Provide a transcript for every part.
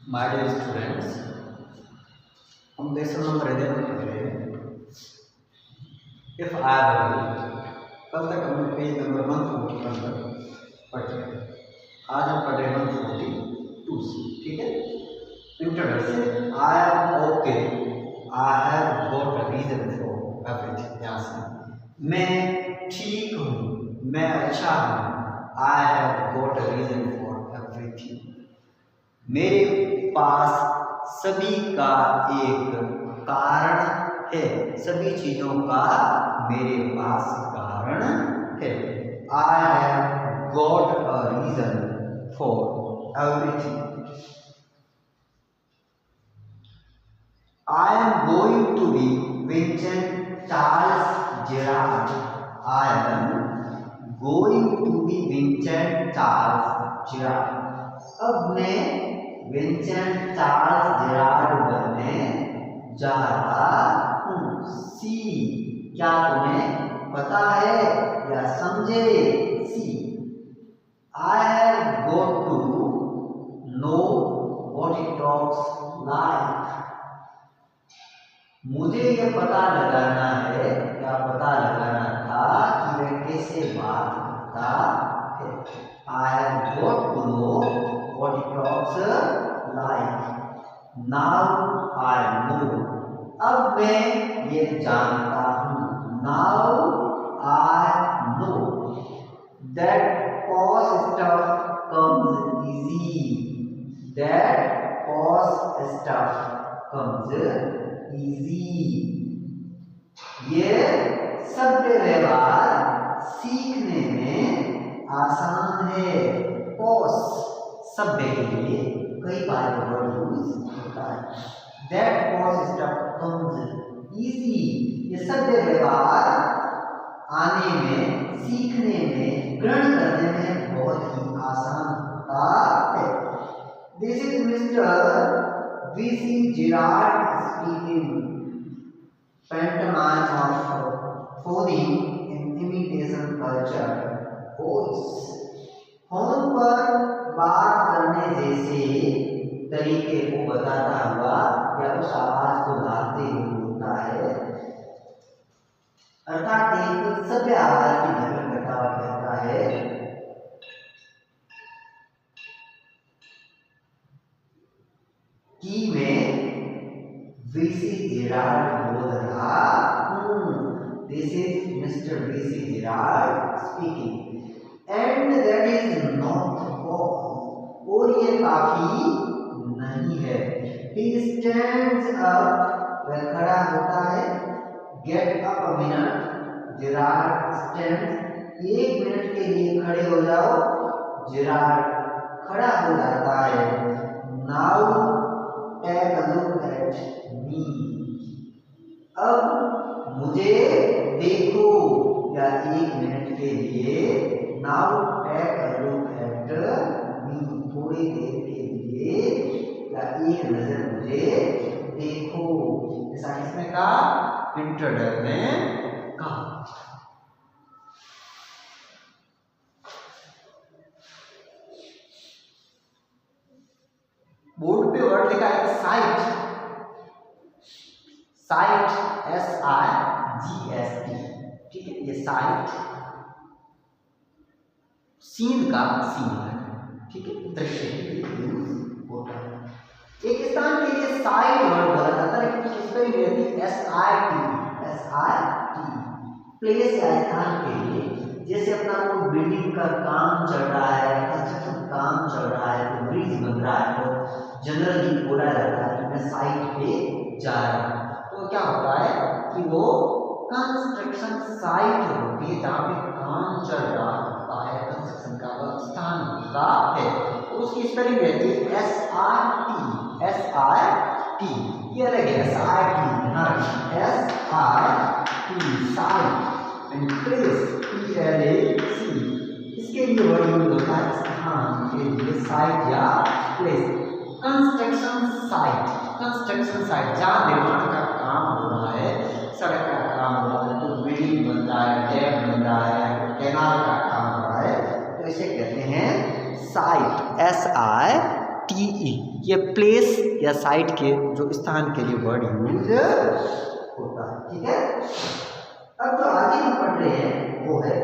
My dear students, हम lesson number 11 पढ़ रहे हैं। इफ आई कल तक हमने पेज नंबर 141 तक पढ़ लिया। आज हम पढ़ रहे हैं 142 से। ठीक है। Introduction. I am okay, I have got a reason for everything. यहाँ से मैं ठीक हूँ, मैं अच्छा हूँ। I have got a reason for everything. मेरे पास सभी का एक कारण है, सभी चीजों का मेरे पास कारण है। I have got a reason for everything. I am going to be Vincent Charles Gerard. I am going to be Vincent Charles Gerard. अब मैं विंसेंट चार्ल्स जेरार्ड बनने जा रहा हूँ। सी, क्या तुम्हें पता है या समझे? See, I have got to know what it talks like. मुझे ये पता लगाना है, क्या पता लगाना था कि वह कैसे बात करता है। I have got to know what it talks like. Now I know. अब मैं ये जानता हूँ। Now I know that posh stuff comes easy. That posh stuff comes easy. ये सभ्य व्यवहार सीखने में आसान है। पॉज सभ्य के लिए कई बार वर्ड यूज होता है। That posh stuff comes easy. ये सभ्य व्यवहार आने में, सीखने में, ग्रहण करने में बहुत ही आसान होता है। This is mister V.C. Gerard speaking. Pantomime of phoning in imitation culture. Voice. Phone पर बात करने जैसे तरीके को बताता हुआ या उस आवाज को लाते हुए बोलता है, अर्थात एक सभ्य आवाज की नकल करता हुआ कहता है कि मैं V.C. Gerard बोल रहा हूँ। This is Mr. V.C. Gerard speaking. And that is not all. और ये काफी नहीं है। He stands up. वह खड़ा होता है। Get up a minute. Gerard stands. 1 minute के लिए खड़े हो जाओ। Gerard खड़ा हो जाता है। Now take a look at me. अब मुझे देखो, या 1 मिनट के लिए now take a look at me, थोड़ी देर के लिए या एक नजर मुझे देखो। ऐसा किसने कहा? इंट्रोडक्टर ने कहा। बोर्ड पे वर्ड लिखा है साइट। Site SIGHT। ठीक है, ये साइट सीन का सीन है। ठीक है, दृश्य के लिए यूज होता है। एक स्थान के लिए साइट वर्ड बोला जाता है, लेकिन स्पेलिंग रहती है SIT। प्लेस या स्थान के लिए, जैसे अपना कोई बिल्डिंग का काम चल रहा है, कंस्ट्रक्शन काम चल रहा है, कोई ब्रिज बन रहा है, तो जनरली बोला जाता है कि मैं साइट पे जा रहा हूँ। तो क्या होता है कि वो कंस्ट्रक्शन साइट होती है जहाँ पे काम चल रहा होता है, कंस्ट्रक्शन का स्थान होता है। तो उसकी स्पेलिंग रहती है SIT। ये अलग है SIT, site. And place PLAC, इसके लिए वर्ड यूज होता है स्थान के लिए, साइट या place. Construction site, construction site जहाँ निर्माण का काम हो रहा है, सड़क का काम हो रहा है, तो बिल्डिंग बन रहा है, डैम बन रहा है, कैनाल का काम हो रहा है, तो इसे कहते हैं साइट SIT। TE, ये प्लेस या साइट के जो स्थान के लिए वर्ड यूज होता है। ठीक है, अब जो आगे हम पढ़ रहे हैं वो है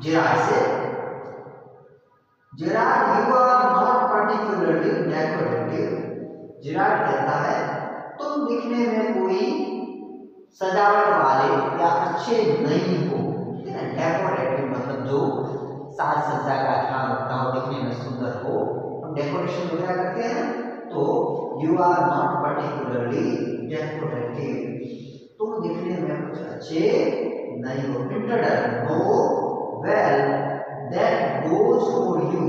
जेराड से। Gerard, you are not particularly decorative. Gerard कहता है तुम दिखने में कोई सजावट वाले या अच्छे नहीं हो। डेकोरेटिव मतलब जो साज सज्जा का ध्यान रखता हो, दिखने में सुंदर हो, हम डेकोरेशन वगैरह करते हैं। तो you are not particularly decorative, तुम दिखने में कुछ अच्छे नहीं हो। इंट्रोडक्ट, no well that goes for you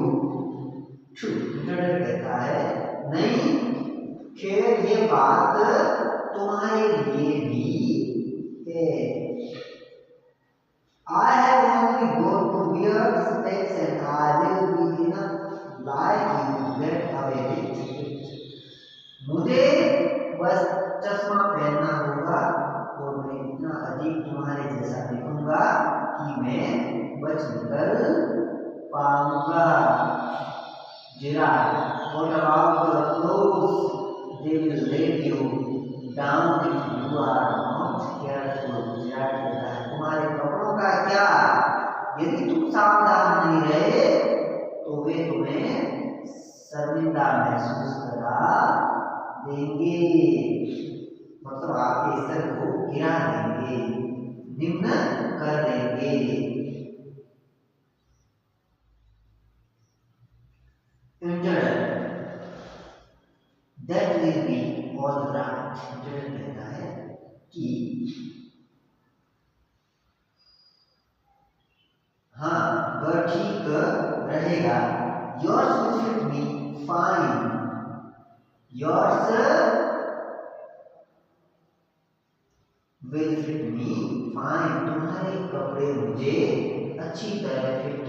too. इंट्रोडक्ट कहता है नहीं, खैर ये बात तुम्हारे लिए भी है। I have only got to wear specs and I will be enough like you get away with it. मुझे बस चश्मा पहनना होगा और मैं इतना अधिक तुम्हारे जैसा दिखूंगा कि मैं बच निकल पाऊंगा। Gerard, what about your clothes? They will let you down if you are not careful. Gerard कहता है तुम्हारे कपड़ों का क्या, यदि तुम सावधान नहीं रहे तो वे तुम्हें शर्मिंदा महसूस करा देंगे, मतलब आपके स्तर को गिरा देंगे, निम्न कर देंगे। That will be all right. कहता है कि हाँ वह ठीक रहेगा। Yours will fit me fine. Yours will fit me fine. तुम्हारे कपड़े मुझे अच्छी तरह फिट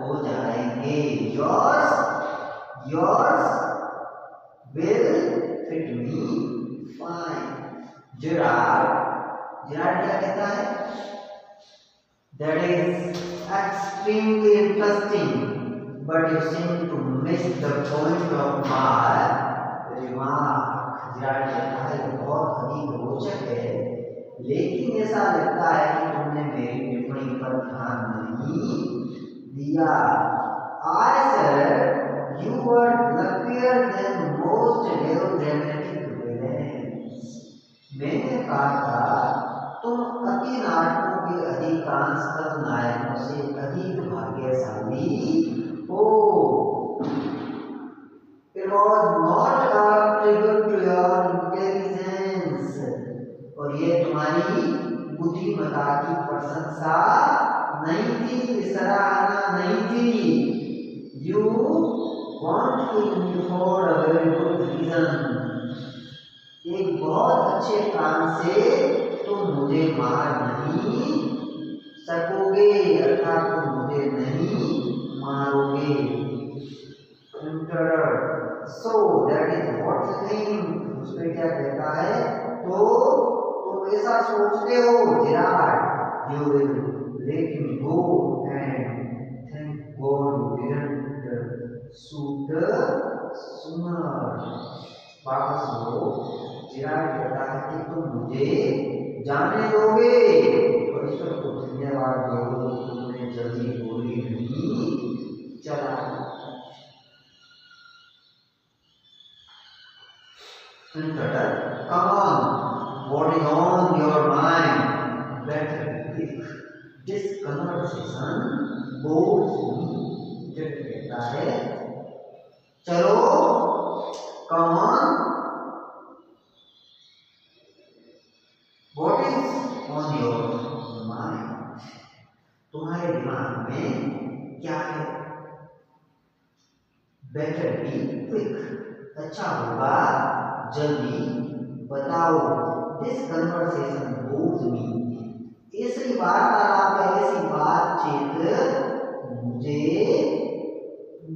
हो जाएंगे। Yours will fit me fine. Gerard क्या कहता है? That is extremely interesting, but you seem to miss the point of my remark. Gerard कहता है बहुत अधिक रोचक है, लेकिन ऐसा लगता है कि तुमने मेरी टिप्पणी पर ध्यान नहीं दिया। I said you were luckier than most melodramatic villains. मैंने कहा था तुम अति नाटकों के अधिकांश खलनायकों से अधिक भाग्यशाली हो। It was not a tribute to your intelligence. और ये तुम्हारी बुद्धिमत्ता की प्रशंसा नहीं थी, सराहना नहीं थी। You want to kill me for a very good reason. एक बहुत अच्छे कारण से तुम मुझे मार नहीं सकोगे, अर्थात तुम मुझे नहीं मारोगे। So that is what you think. उसमें क्या कहता है? तो तुम ऐसा सोचते हो Gerard, you will let me go and thank God you didn't shoot sooner. वापस हो। Gerard कहता है कि तुम मुझे जाने दोगे और ईश्वर को धन्यवाद दो, तुमने जल्दी गोली नहीं चलाई। Come on, what is on your mind? Better quick. This conversation bores me. कहता है चलो, come on. What is on your mind? तुम्हारे दिमाग में क्या है? Better be quick. अच्छा होगा जल्दी बताओ। This conversation bores me. ऐसी वार्तालाप, ऐसी बातचीत मुझे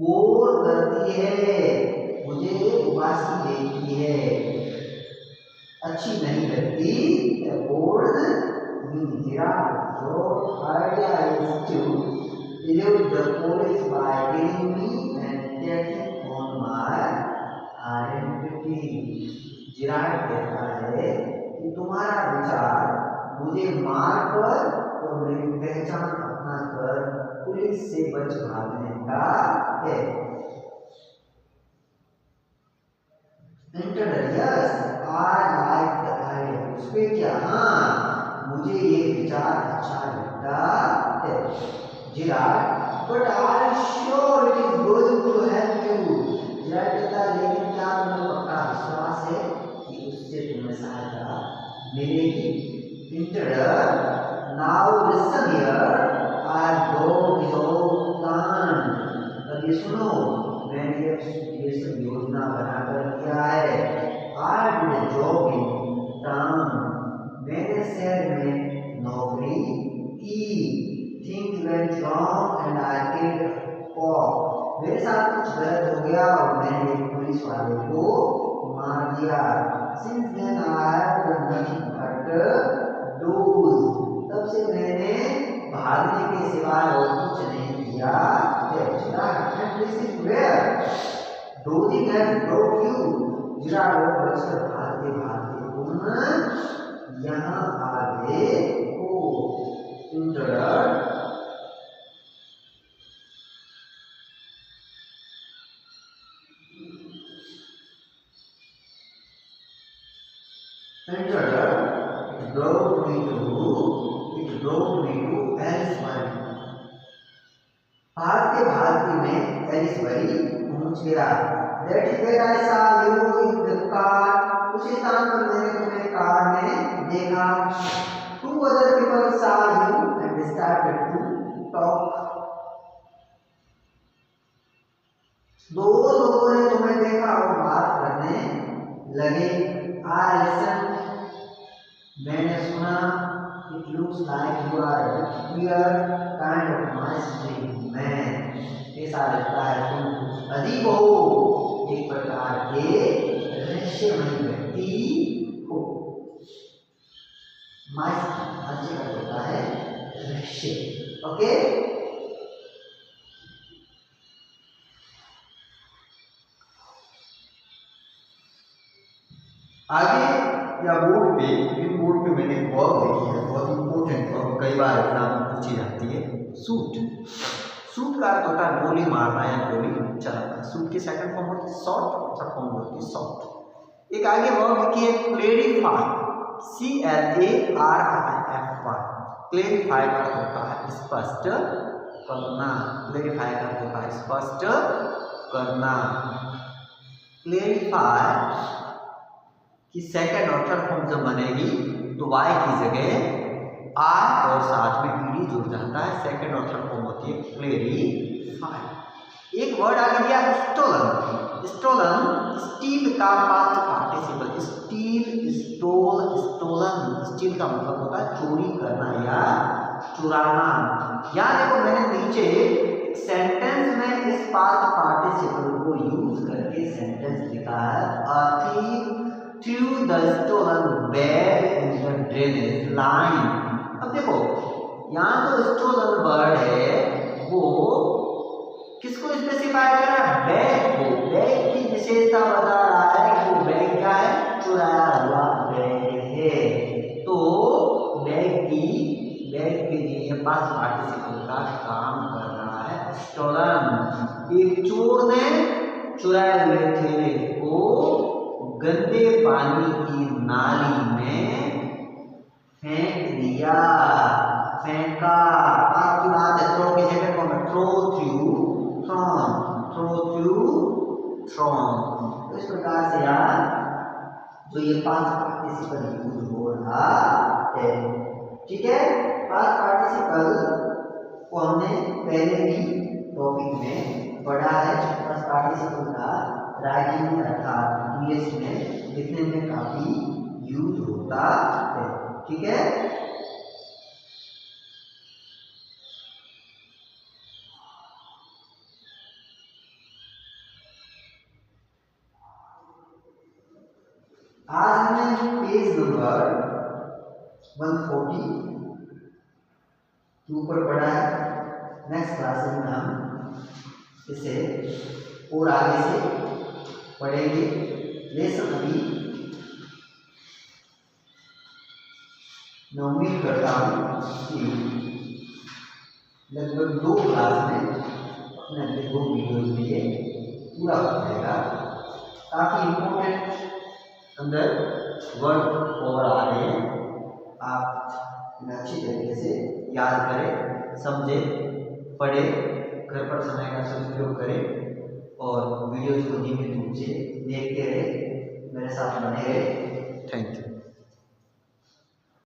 बोर करती है, मुझे उबासी देती है, अच्छी नहीं लगती। Board your idea is to elude the police by killing me and taking on my identity. जिराट कहता है कि तुम्हारा विचार मुझे मारकर और मेरी पहचान अपना कर पुलिस से बच भागने का है। Yes I like the idea. उसपे क्या, हाँ मुझे ये विचार अच्छा लगता है। जिराट but I am sure it is going to help you. जिराट कहता है लेकिन क्या तुम्हें पक्का विश्वास है कि उससे तुम्हें सहायता मिलेगी। Interrupt now listen here I got your plan. अब ये सुनो, मैंने ये सब योजना बनाकर किया है। I did a job in town. मैंने शहर में नौकरी की। Things went wrong and I killed cop. मेरे साथ कुछ गलत हो गया और मैंने एक पुलिस वाले को मार दिया। Since then I have done nothing but dues. तब से मैंने भागने के सिवाय और कुछ नहीं किया है। And this is where Dozing has brought you. जिराट और बचकर भागते भागते तुम यहाँ आ गए हो। Interrupt it brought me to Ellsbury. भागते भागते मैं एलिसबरी पहुंच गया। That is where I saw you in the car. उसी स्थान पर मैंने तुम्हें कार में देखा। Two other people saw you and they started to talk. दो लोगों ने तुम्हें देखा और बात करने लगे। I listened. मैंने सुना। It looks like you are kind of mysterious man. ऐसा लगता है तुम कुछ अजीब हो, एक प्रकार के रहस्यमयी व्यक्ति हो। माइस्ट्री का होता है रहस्य। ओके, आगे या बोर्ड पे, इन बोर्ड पे मैंने एक वर्ब लिखी है, बहुत इंपॉर्टेंट वर्ब, कई बार एग्जाम में पूछी जाती है। शूट। शूट का अर्थ होता है गोली मारना या गोली चलाना। शूट की सेकंड फॉर्म होती है शॉट, थर्ड फॉर्म होती है शॉट। एक आगे वर्ब लिखी है क्लेरिफाई, CLARIFY। क्लेरिफाई का अर्थ होता है स्पष्ट करना। क्लेरिफाई का अर्थ होता है स्पष्ट करना। क्लेरिफाई कि सेकंड और थर्ड फॉर्म जब बनेगी तो वाई की जगह आर और साथ में ईडी जुड़ जाता है। सेकंड और थर्ड फॉर्म होती है क्लेरिफाई। एक वर्ड आगे दिया स्टोलन। स्टोलन स्टील का past participle. Steal, stole, stolen. Steal का मतलब होता है चोरी करना या चुराना। यहाँ देखो मैंने नीचे सेंटेंस में इस पास्ट पार्टिसिपल को यूज करके सेंटेंस लिखा है। अ thief threw the stolen bag in the drainage line. अब देखो यहाँ जो stolen वर्ड है वो किसको स्पेसिफाई कर रहा है? बैग को। बैग की विशेषता बता रहा है कि वो बैग क्या है? चुराया हुआ बैग है। तो बैग के लिए पास्ट पार्टिसिपल का काम कर रहा है स्टोलन। एक चोर ने चुराए हुए थैले को गंदे पानी की नाली में फेंक दिया। फेंका की बात है। थ्रो की जगह कौन है? Throw threw thrown. Throw threw thrown. तो इस प्रकार से यार जो ये पास्ट पार्टिसिपल यूज हो रहा है, ठीक है। पास्ट पार्टिसिपल को हमने पहले भी टॉपिक में पढ़ा है। पास्ट पार्टिसिपल का राइटिंग में अर्थात इंग्लिश में लिखने में काफी यूज होता है, ठीक है। आज हमने पेज नंबर 140 ऊपर पढ़ा है। नेक्स्ट क्लास में हम इसे और आगे से पढ़ेंगे। लेसन अभी मैं उम्मीद करता हूँ कि लगभग 2 क्लास में अपने अगले 2 वीडियोज में ये पूरा हो जाएगा, ताकि इम्पोर्टेंट अंदर वर्ड और आ रहे हैं आप इन्हें अच्छी तरीके से याद करें, समझें, पढ़ें, घर पर समय का सदुपयोग करें और वीडियोज को नियमित रूप से देखते रहे, मेरे साथ बने रहे। Thank you.